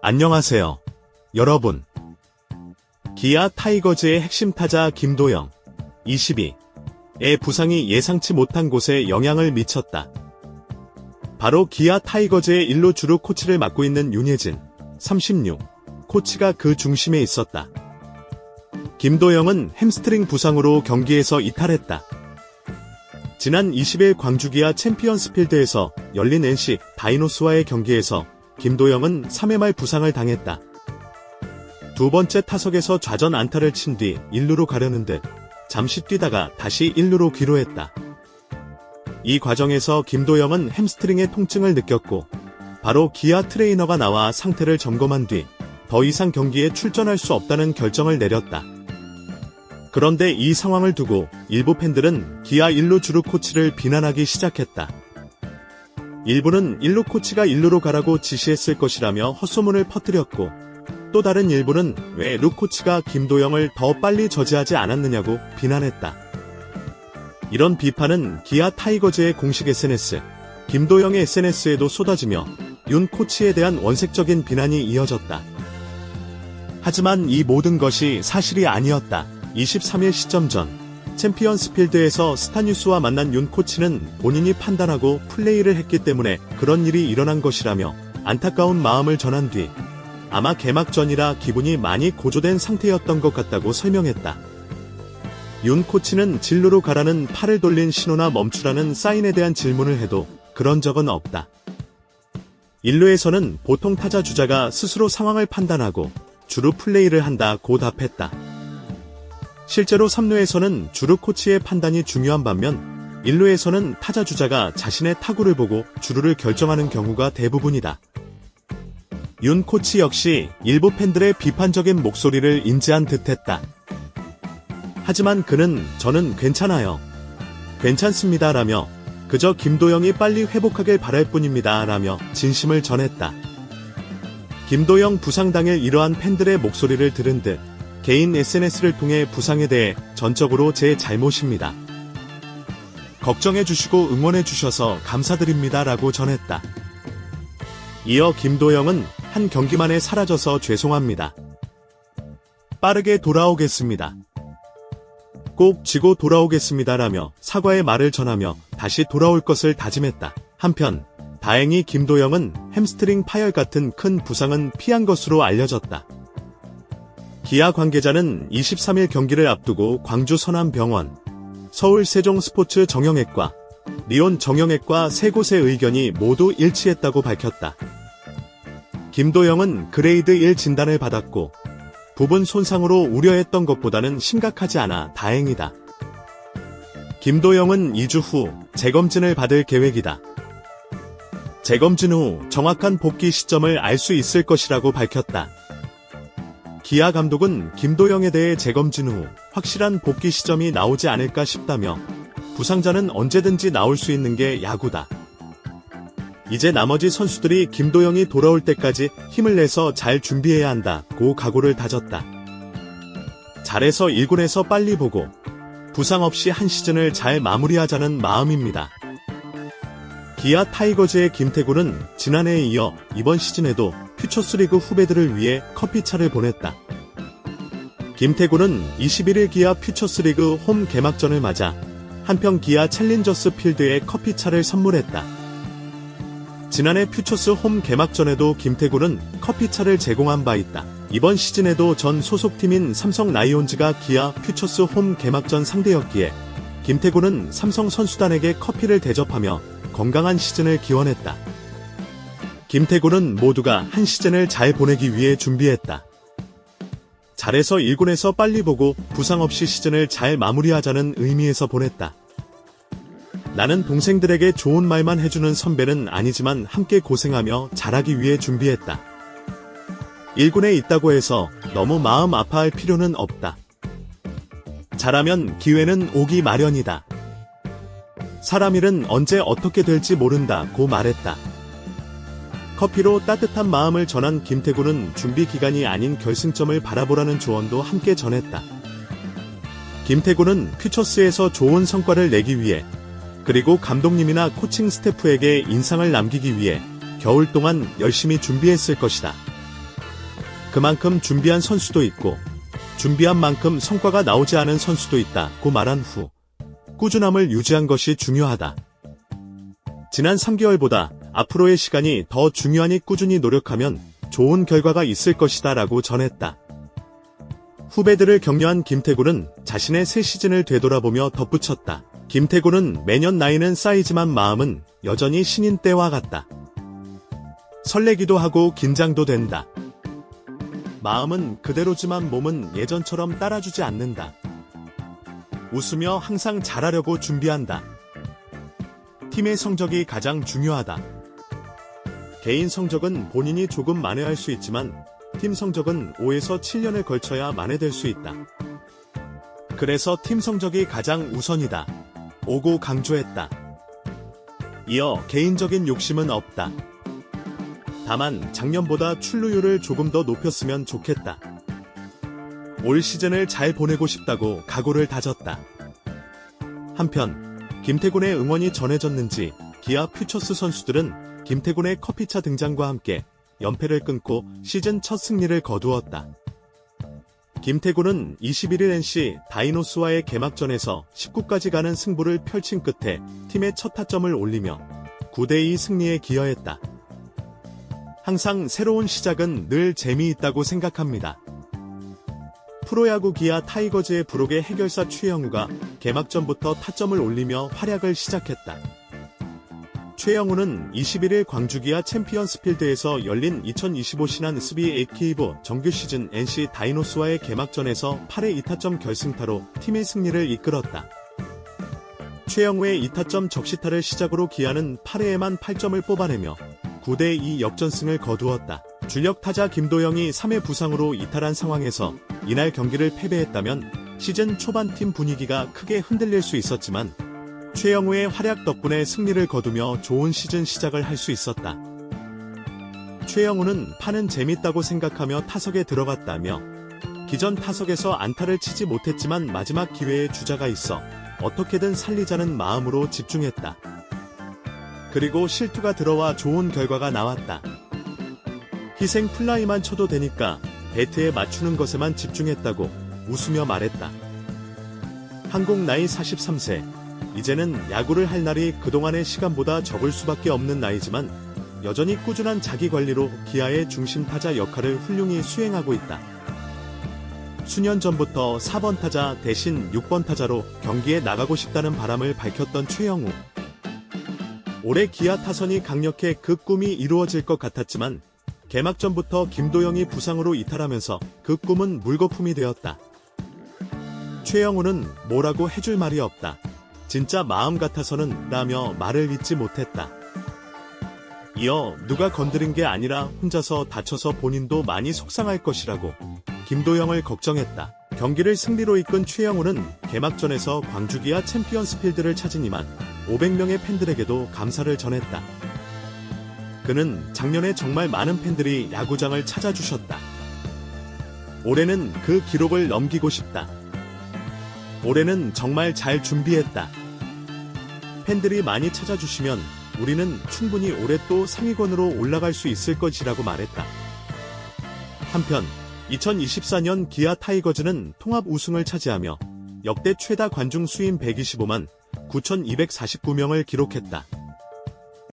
안녕하세요, 여러분. 기아 타이거즈의 핵심 타자 김도영, 22의 부상이 예상치 못한 곳에 영향을 미쳤다. 바로 기아 타이거즈의 1루 주루 코치를 맡고 있는 윤예진, 36, 코치가 그 중심에 있었다. 김도영은 햄스트링 부상으로 경기에서 이탈했다. 지난 20일 광주 기아 챔피언스필드에서 열린 NC 다이노스와의 경기에서 김도영은 3회 말 부상을 당했다. 두 번째 타석에서 좌전 안타를 친 뒤 1루로 가려는 듯 잠시 뛰다가 다시 1루로 귀로했다. 이 과정에서 김도영은 햄스트링의 통증을 느꼈고 바로 기아 트레이너가 나와 상태를 점검한 뒤 더 이상 경기에 출전할 수 없다는 결정을 내렸다. 그런데 이 상황을 두고 일부 팬들은 기아 1루 주루 코치를 비난하기 시작했다. 일부는 1루 코치가 1루로 가라고 지시했을 것이라며 헛소문을 퍼뜨렸고, 또 다른 일부는 왜 루 코치가 김도영을 더 빨리 저지하지 않았느냐고 비난했다. 이런 비판은 기아 타이거즈의 공식 SNS, 김도영의 SNS에도 쏟아지며 윤 코치에 대한 원색적인 비난이 이어졌다. 하지만 이 모든 것이 사실이 아니었다. 23일 시점 전 챔피언스필드에서 스타뉴스와 만난 윤 코치는 본인이 판단하고 플레이를 했기 때문에 그런 일이 일어난 것이라며 안타까운 마음을 전한 뒤 아마 개막전이라 기분이 많이 고조된 상태였던 것 같다고 설명했다. 윤 코치는 진루로 가라는 팔을 돌린 신호나 멈추라는 사인에 대한 질문을 해도 그런 적은 없다. 1루에서는 보통 타자 주자가 스스로 상황을 판단하고 주루 플레이를 한다고 답했다. 실제로 3루에서는 주루 코치의 판단이 중요한 반면 1루에서는 타자 주자가 자신의 타구를 보고 주루를 결정하는 경우가 대부분이다. 윤 코치 역시 일부 팬들의 비판적인 목소리를 인지한 듯했다. 하지만 그는 저는 괜찮아요. 괜찮습니다 라며 그저 김도영이 빨리 회복하길 바랄 뿐입니다 라며 진심을 전했다. 김도영 부상 당일 이러한 팬들의 목소리를 들은 듯 개인 SNS를 통해 부상에 대해 전적으로 제 잘못입니다. 걱정해주시고 응원해주셔서 감사드립니다 라고 전했다. 이어 김도영은 한 경기만에 사라져서 죄송합니다. 빠르게 돌아오겠습니다. 꼭 지고 돌아오겠습니다 라며 사과의 말을 전하며 다시 돌아올 것을 다짐했다. 한편 다행히 김도영은 햄스트링 파열 같은 큰 부상은 피한 것으로 알려졌다. 기아 관계자는 23일 경기를 앞두고 광주 서남병원, 서울 세종스포츠 정형외과, 리온 정형외과 세 곳의 의견이 모두 일치했다고 밝혔다. 김도영은 그레이드 1 진단을 받았고 부분 손상으로 우려했던 것보다는 심각하지 않아 다행이다. 김도영은 2주 후 재검진을 받을 계획이다. 재검진 후 정확한 복귀 시점을 알 수 있을 것이라고 밝혔다. 기아 감독은 김도영에 대해 재검진 후 확실한 복귀 시점이 나오지 않을까 싶다며 부상자는 언제든지 나올 수 있는 게 야구다. 이제 나머지 선수들이 김도영이 돌아올 때까지 힘을 내서 잘 준비해야 한다고 각오를 다졌다. 잘해서 1군에서 빨리 보고 부상 없이 한 시즌을 잘 마무리하자는 마음입니다. 기아 타이거즈의 김태구는 지난해에 이어 이번 시즌에도 퓨처스리그 후배들을 위해 커피차를 보냈다. 김태구는 21일 기아 퓨처스리그 홈 개막전을 맞아 한평 기아 챌린저스 필드에 커피차를 선물했다. 지난해 퓨처스 홈 개막전에도 김태구는 커피차를 제공한 바 있다. 이번 시즌에도 전 소속팀인 삼성 라이온즈가 기아 퓨처스 홈 개막전 상대였기에 김태구는 삼성 선수단에게 커피를 대접하며 건강한 시즌을 기원했다. 김태구는 모두가 한 시즌을 잘 보내기 위해 준비했다. 잘해서 1군에서 빨리 보고 부상 없이 시즌을 잘 마무리하자는 의미에서 보냈다. 나는 동생들에게 좋은 말만 해주는 선배는 아니지만 함께 고생하며 잘하기 위해 준비했다. 1군에 있다고 해서 너무 마음 아파할 필요는 없다. 잘하면 기회는 오기 마련이다. 사람 일은 언제 어떻게 될지 모른다고 말했다. 커피로 따뜻한 마음을 전한 김태구는 준비 기간이 아닌 결승점을 바라보라는 조언도 함께 전했다. 김태구는 퓨처스에서 좋은 성과를 내기 위해 그리고 감독님이나 코칭 스태프에게 인상을 남기기 위해 겨울 동안 열심히 준비했을 것이다. 그만큼 준비한 선수도 있고 준비한 만큼 성과가 나오지 않은 선수도 있다고 말한 후 꾸준함을 유지한 것이 중요하다. 지난 3개월보다 앞으로의 시간이 더 중요하니 꾸준히 노력하면 좋은 결과가 있을 것이다 라고 전했다. 후배들을 격려한 김태곤은 자신의 새 시즌을 되돌아보며 덧붙였다. 김태곤은 매년 나이는 쌓이지만 마음은 여전히 신인 때와 같다. 설레기도 하고 긴장도 된다. 마음은 그대로지만 몸은 예전처럼 따라주지 않는다. 웃으며 항상 잘하려고 준비한다. 팀의 성적이 가장 중요하다. 개인 성적은 본인이 조금 만회할 수 있지만 팀 성적은 5에서 7년을 걸쳐야 만회될 수 있다. 그래서 팀 성적이 가장 우선이다. 오고 강조했다. 이어 개인적인 욕심은 없다. 다만 작년보다 출루율을 조금 더 높였으면 좋겠다. 올 시즌을 잘 보내고 싶다고 각오를 다졌다. 한편 김태곤의 응원이 전해졌는지 기아 퓨처스 선수들은 김태곤의 커피차 등장과 함께 연패를 끊고 시즌 첫 승리를 거두었다. 김태곤은 21일 NC 다이노스와의 개막전에서 19까지 가는 승부를 펼친 끝에 팀의 첫 타점을 올리며 9대2 승리에 기여했다. 항상 새로운 시작은 늘 재미있다고 생각합니다. 프로야구 기아 타이거즈의 부록의 해결사 최영우가 개막전부터 타점을 올리며 활약을 시작했다. 최영우는 21일 광주기아 챔피언스필드에서 열린 2025 신한 SB AK브 정규 시즌 NC 다이노스와의 개막전에서 8회 2타점 결승타로 팀의 승리를 이끌었다. 최영우의 2타점 적시타를 시작으로 기아는 8회에만 8점을 뽑아내며 9대2 역전승을 거두었다. 주력 타자 김도영이 3회 부상으로 이탈한 상황에서 이날 경기를 패배했다면 시즌 초반 팀 분위기가 크게 흔들릴 수 있었지만 최영우의 활약 덕분에 승리를 거두며 좋은 시즌 시작을 할 수 있었다. 최영우는 파는 재밌다고 생각하며 타석에 들어갔다며 기존 타석에서 안타를 치지 못했지만 마지막 기회에 주자가 있어 어떻게든 살리자는 마음으로 집중했다. 그리고 실투가 들어와 좋은 결과가 나왔다. 희생 플라이만 쳐도 되니까 배트에 맞추는 것에만 집중했다고 웃으며 말했다. 한국 나이 43세. 이제는 야구를 할 날이 그동안의 시간보다 적을 수밖에 없는 나이지만 여전히 꾸준한 자기관리로 기아의 중심 타자 역할을 훌륭히 수행하고 있다. 수년 전부터 4번 타자 대신 6번 타자로 경기에 나가고 싶다는 바람을 밝혔던 최영우. 올해 기아 타선이 강력해 그 꿈이 이루어질 것 같았지만 개막전부터 김도영이 부상으로 이탈하면서 그 꿈은 물거품이 되었다. 최영우는 뭐라고 해줄 말이 없다. 진짜 마음 같아서는 라며 말을 잇지 못했다. 이어 누가 건드린 게 아니라 혼자서 다쳐서 본인도 많이 속상할 것이라고 김도영을 걱정했다. 경기를 승리로 이끈 최영우는 개막전에서 광주기아 챔피언스필드를 찾으니만 500명의 팬들에게도 감사를 전했다. 그는 작년에 정말 많은 팬들이 야구장을 찾아주셨다. 올해는 그 기록을 넘기고 싶다. 올해는 정말 잘 준비했다. 팬들이 많이 찾아주시면 우리는 충분히 올해 또 상위권으로 올라갈 수 있을 것이라고 말했다. 한편 2024년 기아 타이거즈는 통합 우승을 차지하며 역대 최다 관중 수인 125만 9,249명을 기록했다.